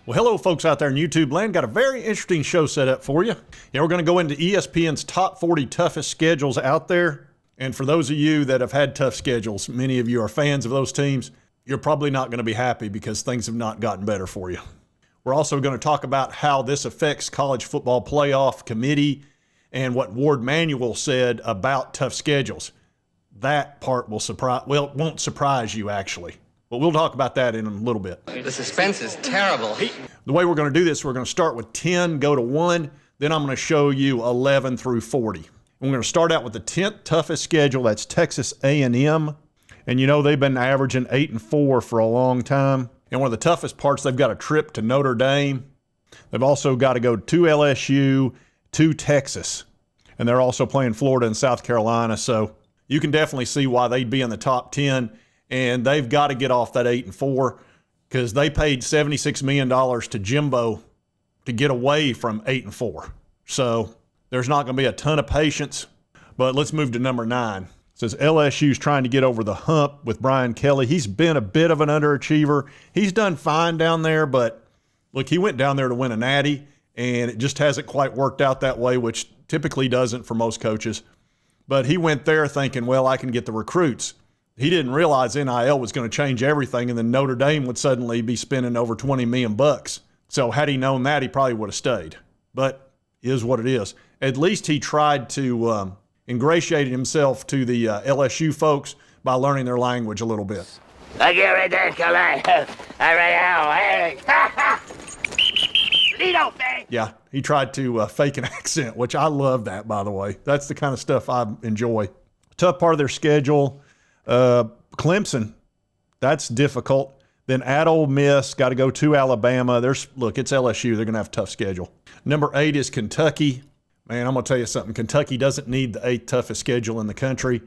Well, hello, folks out there in YouTube land. Got a very interesting show set up for you. We're going to go into ESPN's top 40 toughest schedules out there. And for those of you that have had tough schedules, many of you are fans of those teams, you're probably not going to be happy because things have not gotten better for you. We're also going to talk about how this affects college football playoff committee and what Ward Manuel said about tough schedules. That part will won't surprise you, actually. But we'll talk about that in a little bit. The suspense is terrible. The way we're going to do this, we're going to start with 10, go to 1. Then I'm going to show you 11 through 40. And we're going to start out with the 10th toughest schedule. That's Texas A&M. And you know they've been averaging 8-4 for a long time. And one of the toughest parts, they've got a trip to Notre Dame. They've also got to go to LSU, to Texas. And they're also playing Florida and South Carolina. So you can definitely see why they'd be in the top 10. And they've got to get off that 8-4 because they paid $76 million to Jimbo to get away from 8-4. So there's not going to be a ton of patience. But let's move to number 9. It says LSU's trying to get over the hump with Brian Kelly. He's been a bit of an underachiever. He's done fine down there, but look, he went down there to win a natty, and it just hasn't quite worked out that way, which typically doesn't for most coaches. But he went there thinking, well, I can get the recruits. He didn't realize NIL was going to change everything, and then Notre Dame would suddenly be spending over $20 million. So had he known that, he probably would have stayed. But it is what it is. At least he tried to ingratiate himself to the LSU folks by learning their language a little bit. Yeah, he tried to fake an accent, which I love that, by the way. That's the kind of stuff I enjoy. Tough part of their schedule. Clemson, that's difficult. Then at Ole Miss, got to go to Alabama. Look, it's LSU. They're going to have a tough schedule. Number 8 is Kentucky. Man, I'm going to tell you something. Kentucky doesn't need the 8th toughest schedule in the country.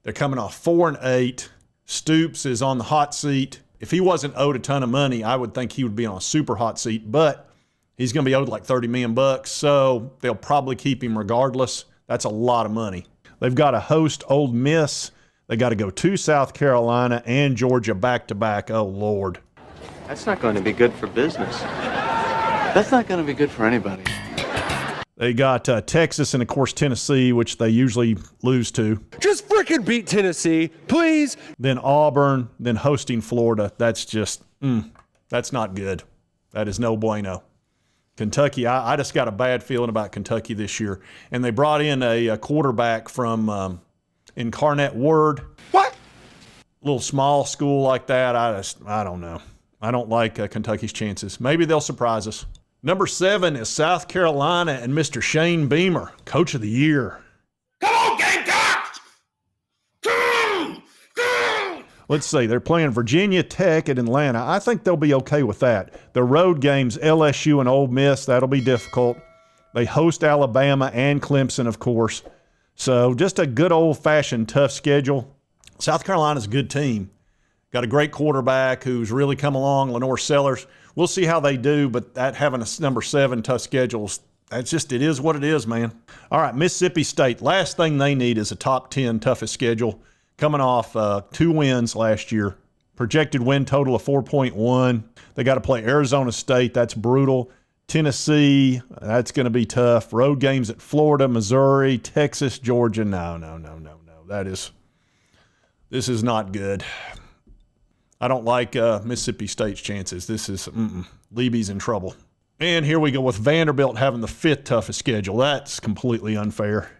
They're coming off 4-8. Stoops is on the hot seat. If he wasn't owed a ton of money, I would think he would be on a super hot seat, but he's going to be owed like $30 million, so they'll probably keep him regardless. That's a lot of money. They've got to host Ole Miss. They got to go to South Carolina and Georgia back-to-back. Oh, Lord. That's not going to be good for business. That's not going to be good for anybody. They got Texas and, of course, Tennessee, which they usually lose to. Just frickin' beat Tennessee, please. Then Auburn, then hosting Florida. That's just, that's not good. That is no bueno. Kentucky, I just got a bad feeling about Kentucky this year. And they brought in a quarterback from Incarnate Word. What? A little small school like that. I don't know. I don't like Kentucky's chances. Maybe they'll surprise us. Number 7 is South Carolina and Mr. Shane Beamer, Coach of the Year. Come on, Gamecocks! Let's see. They're playing Virginia Tech at Atlanta. I think they'll be okay with that. The road games, LSU and Ole Miss, that'll be difficult. They host Alabama and Clemson, of course. So just a good old-fashioned tough schedule. South Carolina's a good team. Got a great quarterback who's really come along, Lenore Sellers. We'll see how they do, but that having a number 7 tough schedules, it is what it is, man. All right, Mississippi State. Last thing they need is a top 10 toughest schedule. Coming off 2 wins last year. Projected win total of 4.1. They got to play Arizona State. That's brutal. Tennessee, that's going to be tough. Road games at Florida, Missouri, Texas, Georgia. No. This is not good. I don't like Mississippi State's chances. This is, Levy's in trouble. And here we go with Vanderbilt having the 5th toughest schedule. That's completely unfair.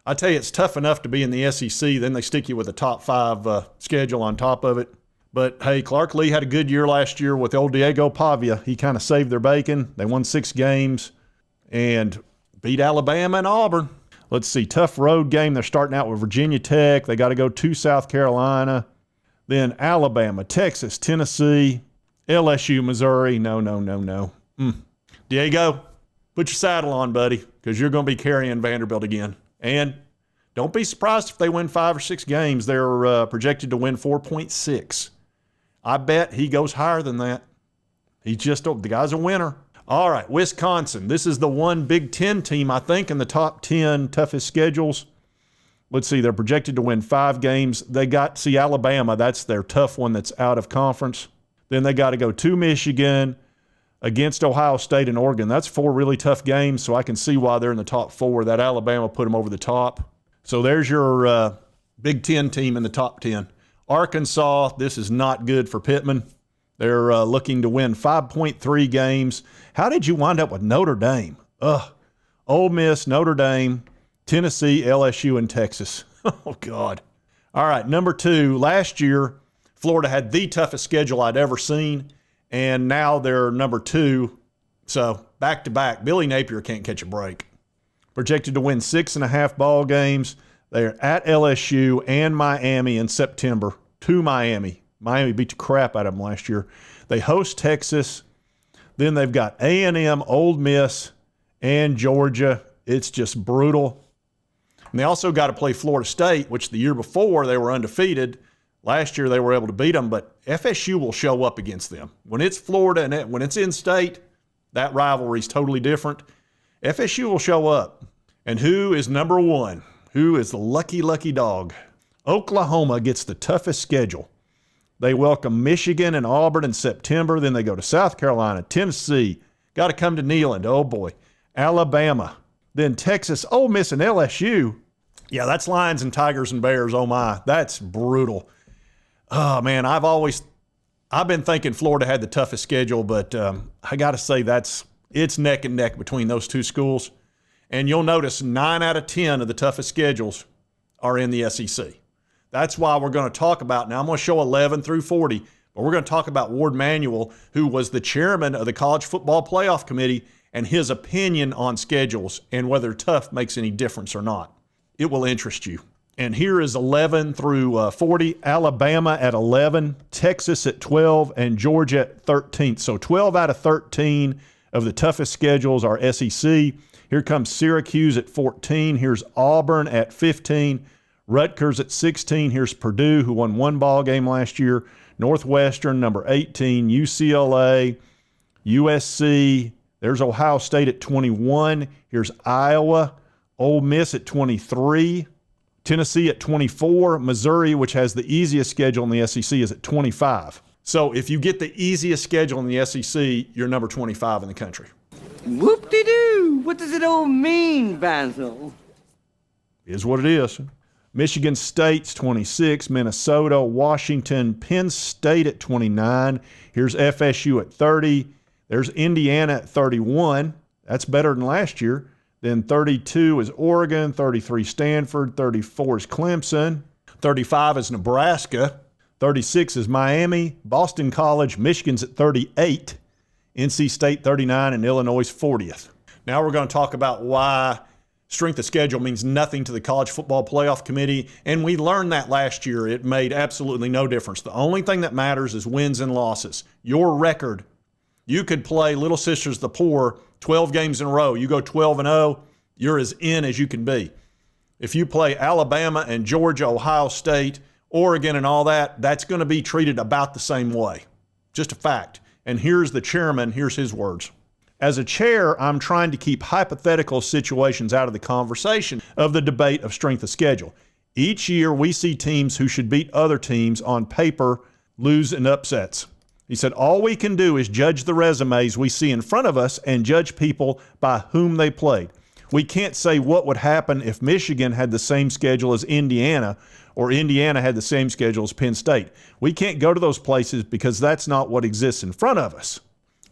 I tell you, it's tough enough to be in the SEC. Then they stick you with a top 5 schedule on top of it. But, hey, Clark Lee had a good year last year with old Diego Pavia. He kind of saved their bacon. They won 6 games and beat Alabama and Auburn. Let's see, tough road game. They're starting out with Virginia Tech. They got to go to South Carolina. Then Alabama, Texas, Tennessee, LSU, Missouri. No. Diego, put your saddle on, buddy, because you're going to be carrying Vanderbilt again. And don't be surprised if they win 5 or 6 games. They're projected to win 4.6. I bet he goes higher than that. The guy's a winner. All right, Wisconsin. This is the one Big Ten team, I think, in the top 10 toughest schedules. Let's see, they're projected to win 5 games. They got, Alabama, that's their tough one that's out of conference. Then they got to go to Michigan, against Ohio State and Oregon. That's 4 really tough games, so I can see why they're in the top 4. That Alabama put them over the top. So there's your Big Ten team in the top 10. Arkansas, this is not good for Pittman. They're looking to win 5.3 games. How did you wind up with Notre Dame? Ole Miss, Notre Dame, Tennessee, LSU, and Texas. Oh, God. All right, number 2. Last year, Florida had the toughest schedule I'd ever seen, and now they're number 2. So back-to-back, Billy Napier can't catch a break. Projected to win 6.5 ball games. They're at LSU and Miami in September. To Miami. Miami beat the crap out of them last year. They host Texas. Then they've got A&M, Ole Miss, and Georgia. It's just brutal. And they also got to play Florida State, which the year before they were undefeated. Last year they were able to beat them, but FSU will show up against them. When it's Florida and when it's in-state, that rivalry is totally different. FSU will show up. And who is number 1? Who is the lucky, lucky dog? Oklahoma gets the toughest schedule. They welcome Michigan and Auburn in September. Then they go to South Carolina, Tennessee. Got to come to Neyland. Oh, boy. Alabama. Then Texas, Ole Miss, and LSU. Yeah, that's Lions and Tigers and Bears. Oh, my. That's brutal. Oh, man, I've been thinking Florida had the toughest schedule, but I got to say it's neck and neck between those two schools. And you'll notice 9 out of 10 of the toughest schedules are in the SEC. That's why we're going to talk about, now I'm going to show 11 through 40, but we're going to talk about Ward Manuel, who was the chairman of the College Football Playoff Committee, and his opinion on schedules and whether tough makes any difference or not. It will interest you. And here is 11 through 40. Alabama at 11, Texas at 12, and Georgia at 13. So 12 out of 13 of the toughest schedules are SEC. Here comes Syracuse at 14. Here's Auburn at 15. Rutgers at 16. Here's Purdue, who won 1 ball game last year. Northwestern, number 18. UCLA, USC. There's Ohio State at 21. Here's Iowa. Ole Miss at 23. Tennessee at 24. Missouri, which has the easiest schedule in the SEC, is at 25. So if you get the easiest schedule in the SEC, you're number 25 in the country. Whoop-de-doo! What does it all mean, Basil? Is what it is. Michigan State's 26, Minnesota, Washington, Penn State at 29. Here's FSU at 30. There's Indiana at 31. That's better than last year. Then 32 is Oregon, 33 Stanford, 34 is Clemson, 35 is Nebraska, 36 is Miami, Boston College, Michigan's at 38, NC State 39, and Illinois 40th. Now we're going to talk about why strength of schedule means nothing to the College Football Playoff Committee, and we learned that last year. It made absolutely no difference. The only thing that matters is wins and losses. Your record. You could play Little Sisters the Poor 12 games in a row. You go 12-0, you're as in as you can be. If you play Alabama and Georgia, Ohio State, Oregon, and all that, that's going to be treated about the same way. Just a fact. And here's the chairman. Here's his words. As a chair, I'm trying to keep hypothetical situations out of the conversation of the debate of strength of schedule. Each year, we see teams who should beat other teams on paper lose in upsets. He said, all we can do is judge the resumes we see in front of us and judge people by whom they played. We can't say what would happen if Michigan had the same schedule as Indiana or Indiana had the same schedule as Penn State. We can't go to those places because that's not what exists in front of us.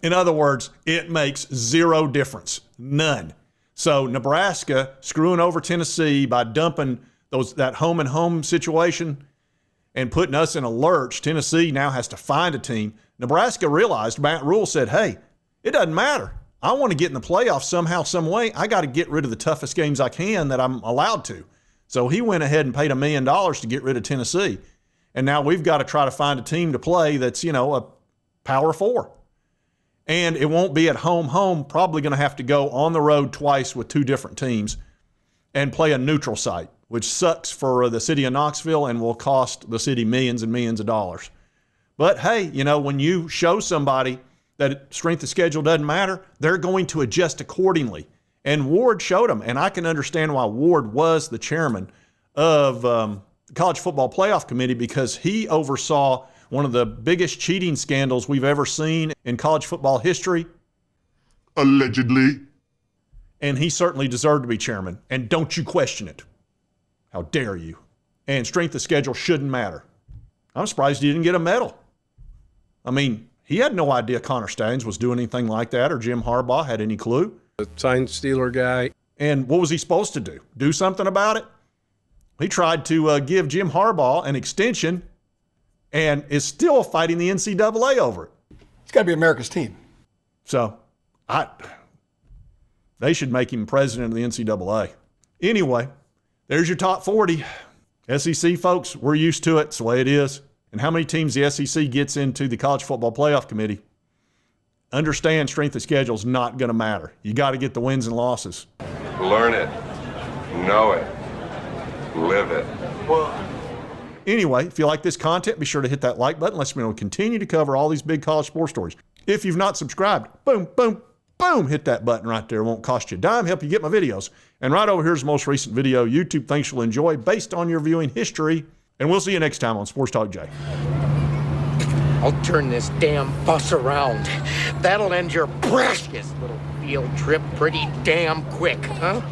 In other words, it makes zero difference. None. So Nebraska screwing over Tennessee by dumping that home-and-home situation and putting us in a lurch. Tennessee now has to find a team. Nebraska realized, Matt Rule said, hey, it doesn't matter. I want to get in the playoffs somehow, some way. I got to get rid of the toughest games I can that I'm allowed to. So he went ahead and paid $1 million to get rid of Tennessee. And now we've got to try to find a team to play that's, a Power 4. And it won't be at home, probably going to have to go on the road twice with 2 different teams and play a neutral site, which sucks for the city of Knoxville and will cost the city millions and millions of dollars. But hey, when you show somebody that strength of schedule doesn't matter, they're going to adjust accordingly. And Ward showed them, and I can understand why Ward was the chairman of the College Football Playoff Committee, because he oversaw one of the biggest cheating scandals we've ever seen in college football history. Allegedly. And he certainly deserved to be chairman. And don't you question it. How dare you? And strength of schedule shouldn't matter. I'm surprised he didn't get a medal. I mean, he had no idea Connor Stalions was doing anything like that, or Jim Harbaugh had any clue. The sign stealer guy. And what was he supposed to do? Do something about it? He tried to give Jim Harbaugh an extension and is still fighting the NCAA over it. It's got to be America's team. So they should make him president of the NCAA. Anyway, there's your top 40. SEC folks, we're used to it. It's the way it is. And how many teams the SEC gets into the College Football Playoff Committee, understand strength of schedule is not going to matter. You got to get the wins and losses. Learn it. Know it. Live it. Anyway, if you like this content, be sure to hit that like button. Let's me know we continue to cover all these big college sports stories. If you've not subscribed, boom, boom, boom, hit that button right there. It won't cost you a dime, help you get my videos. And right over here's the most recent video YouTube thinks you'll enjoy based on your viewing history. And we'll see you next time on Sports Talk Jay. I'll turn this damn bus around. That'll end your precious little field trip pretty damn quick, huh?